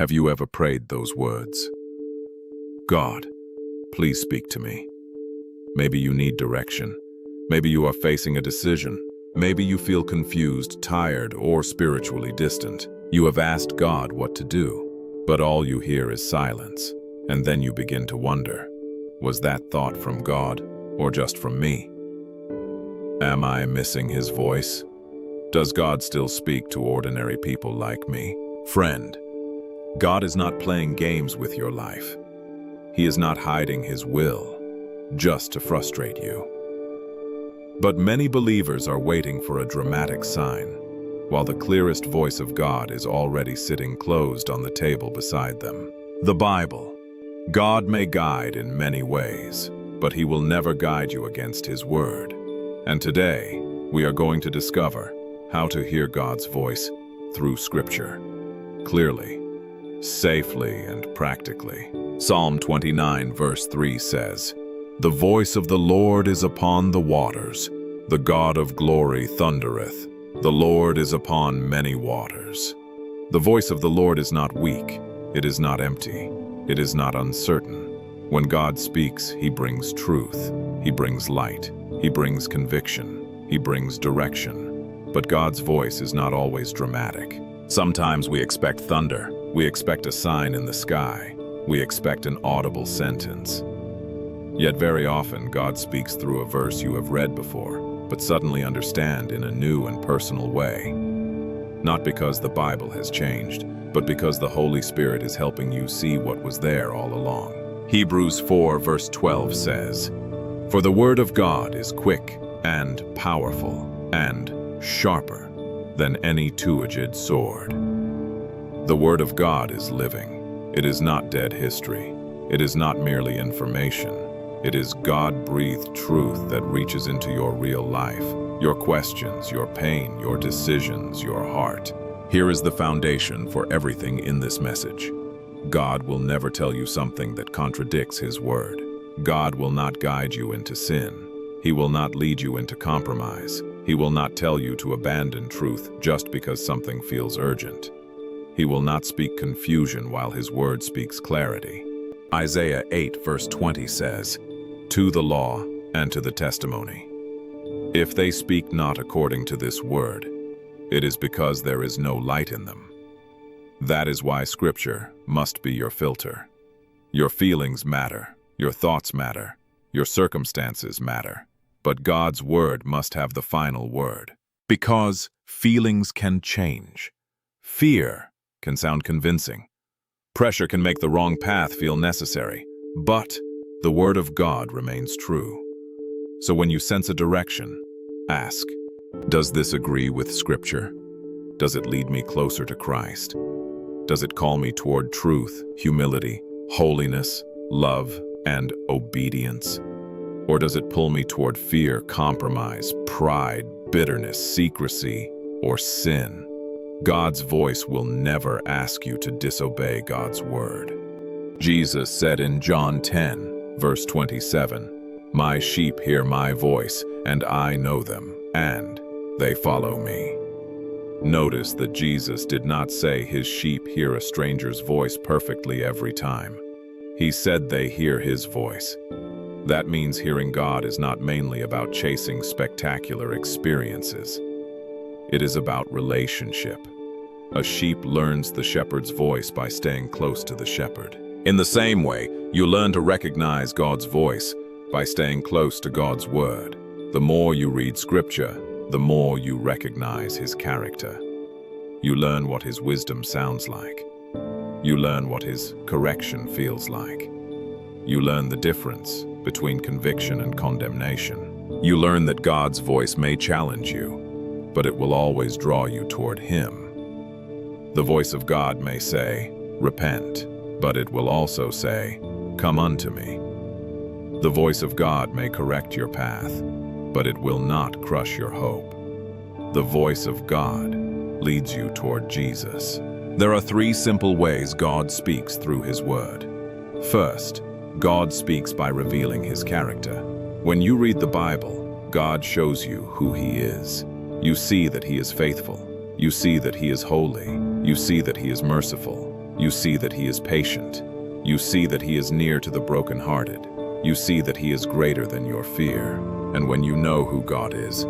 Have you ever prayed those words? God, please speak to me. Maybe you need direction. Maybe you are facing a decision. Maybe you feel confused, tired, or spiritually distant. You have asked God what to do, but all you hear is silence. And then you begin to wonder, was that thought from God or just from me? Am I missing His voice? Does God still speak to ordinary people like me? Friend, God is not playing games with your life. He is not hiding His will just to frustrate you. But many believers are waiting for a dramatic sign, while the clearest voice of God is already sitting closed on the table beside them. The Bible. God may guide in many ways, but He will never guide you against His word. And today, we are going to discover how to hear God's voice through Scripture, clearly, safely, and practically. Psalm 29 verse 3 says, "The voice of the Lord is upon the waters. The God of glory thundereth. The Lord is upon many waters." The voice of the Lord is not weak. It is not empty. It is not uncertain. When God speaks, He brings truth. He brings light. He brings conviction. He brings direction. But God's voice is not always dramatic. Sometimes we expect thunder. We expect a sign in the sky. We expect an audible sentence. Yet very often God speaks through a verse you have read before, but suddenly understand in a new and personal way. Not because the Bible has changed, but because the Holy Spirit is helping you see what was there all along. Hebrews 4 verse 12 says, "For the word of God is quick and powerful and sharper than any two-edged sword." The word of God is living. It is not dead history. It is not merely information. It is God-breathed truth that reaches into your real life, your questions, your pain, your decisions, your heart. Here is the foundation for everything in this message. God will never tell you something that contradicts His word. God will not guide you into sin. He will not lead you into compromise. He will not tell you to abandon truth just because something feels urgent. He will not speak confusion while His word speaks clarity. Isaiah 8 verse 20 says, "To the law and to the testimony. If they speak not according to this word, it is because there is no light in them." That is why Scripture must be your filter. Your feelings matter, your thoughts matter, your circumstances matter, but God's word must have the final word. Because feelings can change. Fear can sound convincing. Pressure can make the wrong path feel necessary, but the word of God remains true. So when you sense a direction, ask, does this agree with Scripture? Does it lead me closer to Christ? Does it call me toward truth, humility, holiness, love, and obedience? Or does it pull me toward fear, compromise, pride, bitterness, secrecy, or sin? God's voice will never ask you to disobey God's word. Jesus said in John 10, verse 27, "My sheep hear my voice, and I know them, and they follow me." Notice that Jesus did not say His sheep hear a stranger's voice perfectly every time. He said they hear His voice. That means hearing God is not mainly about chasing spectacular experiences. It is about relationship. A sheep learns the shepherd's voice by staying close to the shepherd. In the same way, you learn to recognize God's voice by staying close to God's word. The more you read Scripture, the more you recognize His character. You learn what His wisdom sounds like. You learn what His correction feels like. You learn the difference between conviction and condemnation. You learn that God's voice may challenge you, but it will always draw you toward Him. The voice of God may say, "Repent," but it will also say, "Come unto me." The voice of God may correct your path, but it will not crush your hope. The voice of God leads you toward Jesus. There are 3 simple ways God speaks through His word. First, God speaks by revealing His character. When you read the Bible, God shows you who He is. You see that He is faithful. You see that He is holy. You see that He is merciful. You see that he is patient. You see that he is near to the brokenhearted. You see that he is greater than your fear. And when you know who God is,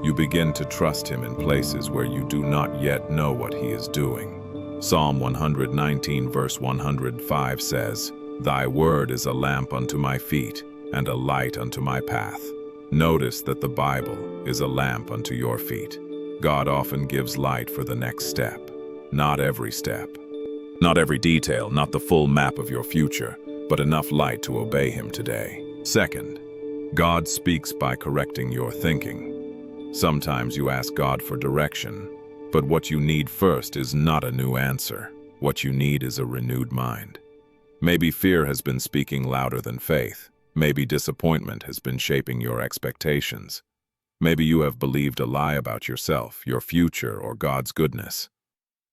you begin to trust him in places where you do not yet know what he is doing. Psalm 119 verse 105 says, "Thy word is a lamp unto my feet and a light unto my path." Notice that the Bible is a lamp unto your feet. God often gives light for the next step. Not every step. Not every detail, not the full map of your future, but enough light to obey him today. Second, God speaks by correcting your thinking. Sometimes you ask God for direction, but what you need first is not a new answer. What you need is a renewed mind. Maybe fear has been speaking louder than faith. Maybe disappointment has been shaping your expectations. Maybe you have believed a lie about yourself, your future, or God's goodness.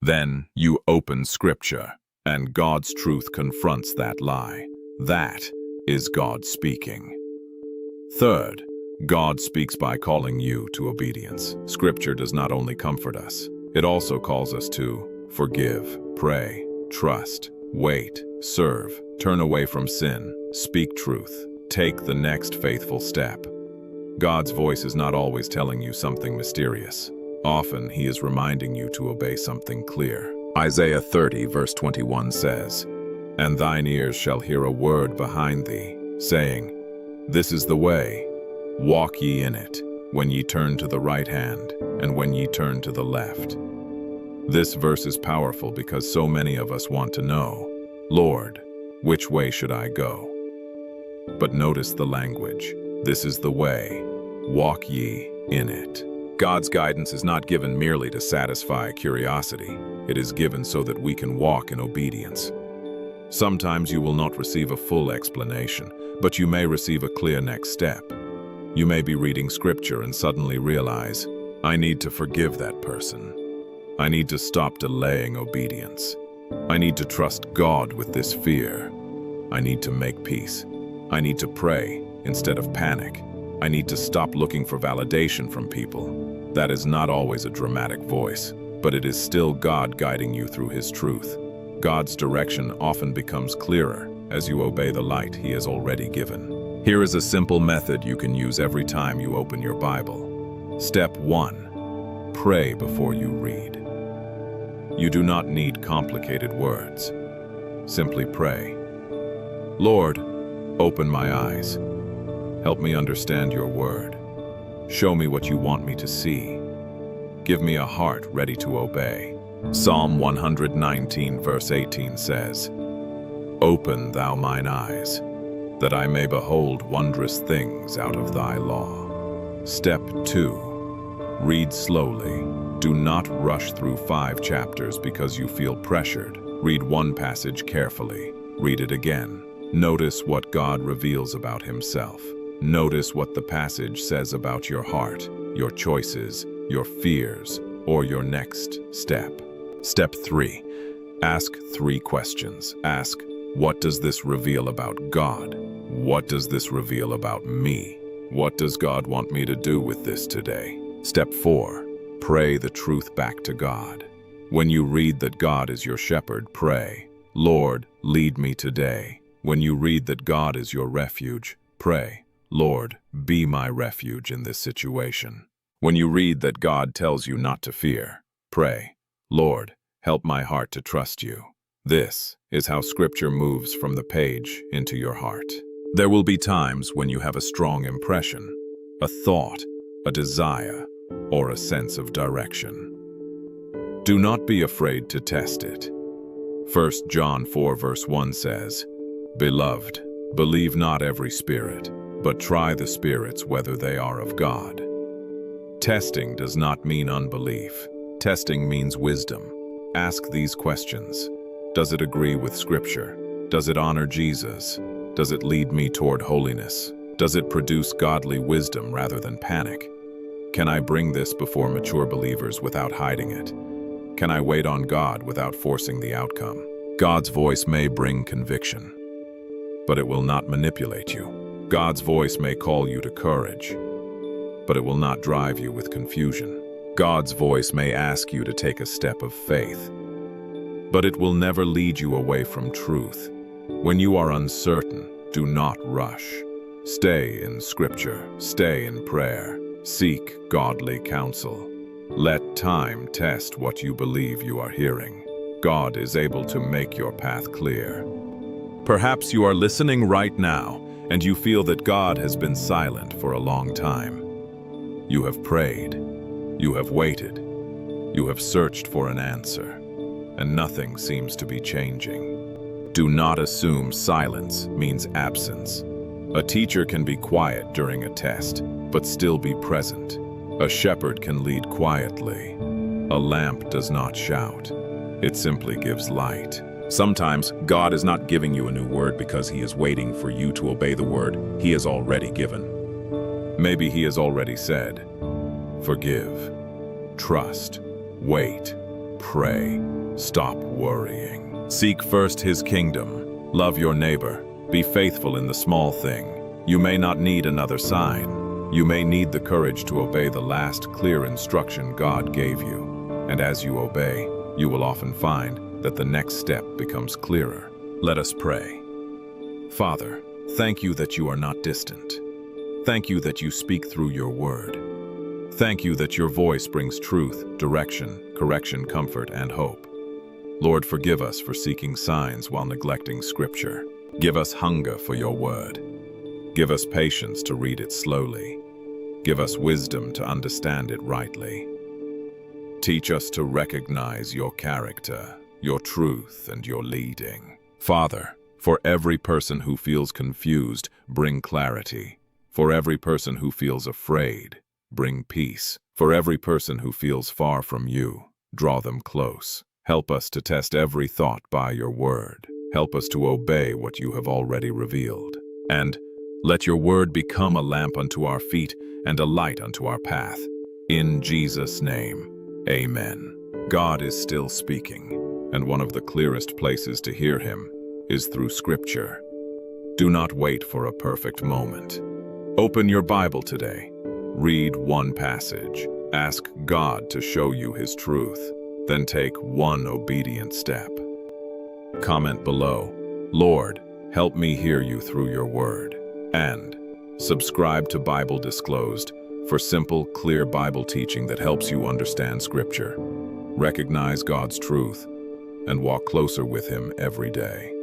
Then you open Scripture, and God's truth confronts that lie. That is God speaking. Third, God speaks by calling you to obedience. Scripture does not only comfort us, it also calls us to forgive, pray, trust, wait, serve, turn away from sin, speak truth, take the next faithful step. God's voice is not always telling you something mysterious. Often, he is reminding you to obey something clear. Isaiah 30 verse 21 says, "And thine ears shall hear a word behind thee, saying, This is the way, walk ye in it, when ye turn to the right hand, and when ye turn to the left." This verse is powerful because so many of us want to know, "Lord, which way should I go?" But notice the language. This is the way, walk ye in it. God's guidance is not given merely to satisfy curiosity. It is given so that we can walk in obedience. Sometimes you will not receive a full explanation, but you may receive a clear next step. You may be reading Scripture and suddenly realize, I need to forgive that person. I need to stop delaying obedience. I need to trust God with this fear. I need to make peace. I need to pray instead of panic. I need to stop looking for validation from people. That is not always a dramatic voice, but it is still God guiding you through his truth. God's direction often becomes clearer as you obey the light he has already given. Here is a simple method you can use every time you open your Bible. Step 1. Pray before you read. You do not need complicated words. Simply pray. Lord, open my eyes. Help me understand your word. Show me what you want me to see. Give me a heart ready to obey. Psalm 119 verse 18 says, "Open thou mine eyes, that I may behold wondrous things out of thy law." Step 2. Read slowly. Do not rush through 5 chapters because you feel pressured. Read one passage carefully. Read it again. Notice what God reveals about himself. Notice what the passage says about your heart, your choices, your fears, or your next step. Step 3. Ask 3 questions. Ask, what does this reveal about God? What does this reveal about me? What does God want me to do with this today? Step 4. Pray the truth back to God. When you read that God is your shepherd, pray, Lord, lead me today. When you read that God is your refuge, pray, Lord, be my refuge in this situation. When you read that God tells you not to fear, pray, Lord, help my heart to trust you. This is how Scripture moves from the page into your heart. There will be times when you have a strong impression, a thought, a desire, or a sense of direction. Do not be afraid to test it. 1 John 4 verse 1 says, "Beloved, believe not every spirit, but try the spirits whether they are of God." Testing does not mean unbelief. Testing means wisdom. Ask these questions. Does it agree with Scripture? Does it honor Jesus? Does it lead me toward holiness? Does it produce godly wisdom rather than panic? Can I bring this before mature believers without hiding it? Can I wait on God without forcing the outcome? God's voice may bring conviction, but it will not manipulate you. God's voice may call you to courage, but it will not drive you with confusion. God's voice may ask you to take a step of faith, but it will never lead you away from truth. When you are uncertain, do not rush. Stay in Scripture, stay in prayer, seek godly counsel. Let time test what you believe you are hearing. God is able to make your path clear. Perhaps you are listening right now, and you feel that God has been silent for a long time. You have prayed, you have waited, you have searched for an answer, and nothing seems to be changing. Do not assume silence means absence. A teacher can be quiet during a test, but still be present. A shepherd can lead quietly. A lamp does not shout. It simply gives light. Sometimes God is not giving you a new word because He is waiting for you to obey the word He has already given. Maybe He has already said, forgive, trust, wait, pray, stop worrying. Seek first His kingdom, love your neighbor, be faithful in the small thing. You may not need another sign. You may need the courage to obey the last clear instruction God gave you. And as you obey, you will often find that the next step becomes clearer. Let us pray. Father, thank you that you are not distant. Thank you that you speak through your word. Thank you that your voice brings truth, direction, correction, comfort, and hope. Lord, forgive us for seeking signs while neglecting Scripture. Give us hunger for your word. Give us patience to read it slowly. Give us wisdom to understand it rightly. Teach us to recognize your character, your truth, and your leading. Father, for every person who feels confused, bring clarity. For every person who feels afraid, bring peace. For every person who feels far from you, draw them close. Help us to test every thought by your word. Help us to obey what you have already revealed. And let your word become a lamp unto our feet and a light unto our path. In Jesus' name, amen. God is still speaking, and one of the clearest places to hear Him is through Scripture. Do not wait for a perfect moment. Open your Bible today. Read one passage. Ask God to show you His truth. Then take one obedient step. Comment below, Lord, help me hear you through your word. And subscribe to Bible Disclosed for simple, clear Bible teaching that helps you understand Scripture. Recognize God's truth and walk closer with Him every day.